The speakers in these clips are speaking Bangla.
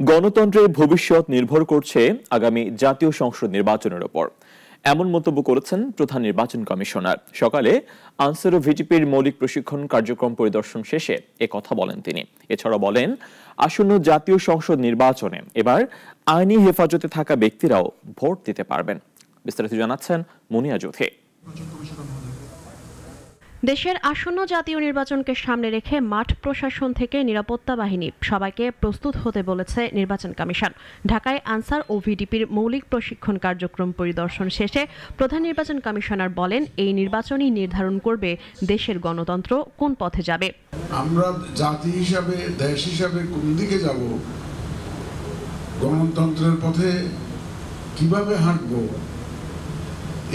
গণতন্ত্রের ভবিষ্যৎ নির্ভর করছে আগামী জাতীয় সংসদ নির্বাচনের উপর, এমন মন্তব্য করেছেন প্রধান নির্বাচন কমিশনার। সকালে আনসার ও ভিটিপির মৌলিক প্রশিক্ষণ কার্যক্রম পরিদর্শন শেষে কথা বলেন তিনি। এছাড়া বলেন, আসন্ন জাতীয় সংসদ নির্বাচনে এবার আইনি হেফাজতে থাকা ব্যক্তিরাও ভোট দিতে পারবেন। বিস্তারিত জানাচ্ছেন মুনিয়া জ্যোতি। দেশের আসন্ন জাতীয় নির্বাচনকে সামনে রেখে মাঠ প্রশাসন থেকে নিরাপত্তা বাহিনী সবাইকে প্রস্তুত হতে বলেছে নির্বাচন কমিশন। ঢাকায় আনসার ও ভিডিপির মৌলিক প্রশিক্ষণ কার্যক্রম পরিদর্শন শেষে প্রধান নির্বাচন কমিশনার বলেন, এই নির্বাচনই নির্ধারণ করবে দেশের গণতন্ত্র কোন পথে যাবে। আমরা জাতি হিসাবে, দেশ হিসাবে কোন দিকে যাব, গণতন্ত্রের পথে কিভাবে হাঁটবো,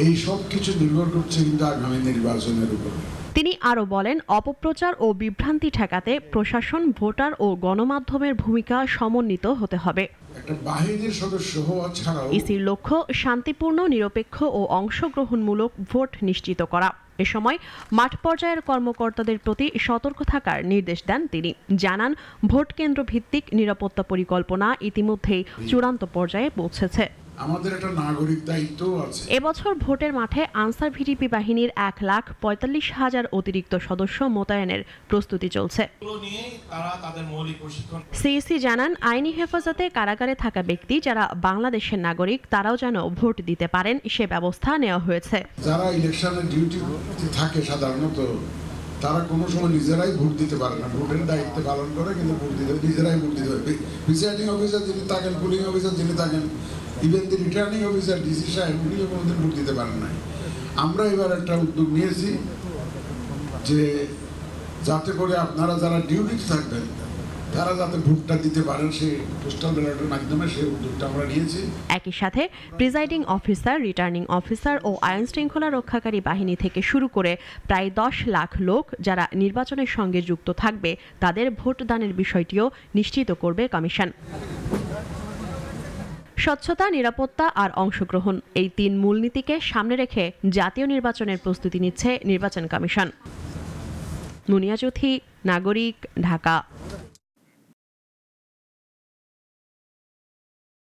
এই সব কিছু নির্ভর করছে কিন্তু আগামী নির্বাচনের উপর। তিনি আরও বলেন, অপপ্রচার ও বিভ্রান্তি ঠেকাতে প্রশাসন, ভোটার ও গণমাধ্যমের ভূমিকা সমন্বিত হতে হবে। একটা বাহিনীর সদস্য হওয়া ছাড়াও ইসির লক্ষ্য শান্তিপূর্ণ, নিরপেক্ষ ও অংশগ্রহণমূলক ভোট নিশ্চিত করা। এ সময় মাঠ পর্যায়ের কর্মকর্তাদের প্রতি সতর্ক থাকার নির্দেশ দেন তিনি। জানান, ভোট কেন্দ্র ভিত্তিক নিরাপত্তা পরিকল্পনা ইতিমধ্যেই চূড়ান্ত পর্যায়ে পৌঁছেছে। আমাদের একটা নাগরিক দায়িত্ব আছে। এবছর ভোটের মাঠে আনসার ভিডিপি বাহিনীর 1,45,000 অতিরিক্ত সদস্য মোতায়েনের প্রস্তুতি চলছে। সিইসি জানান, আইনি হেফাজতে কারাগারে থাকা ব্যক্তি যারা বাংলাদেশের নাগরিক তারাও যেন ভোট দিতে পারেন সে ব্যবস্থা নেওয়া হয়েছে। যারা ইলেকশনে ডিউটি থাকে সাধারণত তারা কোনো সময় নিজেরাই ভোট দিতে পারে না, ভোটের দায়িত্ব পালন করে, কিন্তু ভোট দিতে নিজেরাই ভোট দিতে হবে। প্রিসাইডিং অফিসার যিনি থাকেন, পুলিং অফিসার যিনি থাকেন, ইভেন দি রিটার্নিং অফিসার ডিসি সাহেব উনিও কোনোদিন ভোট দিতে পারেন নাই। আমরা এবার একটা উদ্যোগ নিয়েছি যে যাতে করে আপনারা যারা ডিউটিতে থাকবেন তারা যাতে ভোটটা দিতে পারেন, সেই পোস্টাল ব্যালটের মাধ্যমে সেই উদ্যোগটা আমরা নিয়েছি। একই সাথে প্রিসাইডিং অফিসার, রিটার্নিং অফিসার ও আইন শৃঙ্খলা রক্ষাকারী বাহিনী থেকে শুরু করে প্রায় 10 লাখ লোক যারা নির্বাচনের সঙ্গে যুক্ত থাকবে তাদের ভোটদানের বিষয়টিও নিশ্চিত করবে কমিশন। স্বচ্ছতা, নিরাপত্তা আর অংশগ্রহণ, এই 3 মূলনীতিকে সামনে রেখে জাতীয় নির্বাচনের প্রস্তুতি নিচ্ছে নির্বাচন কমিশন। মুনিয়া জ্যোতি, নাগরিক, ঢাকা।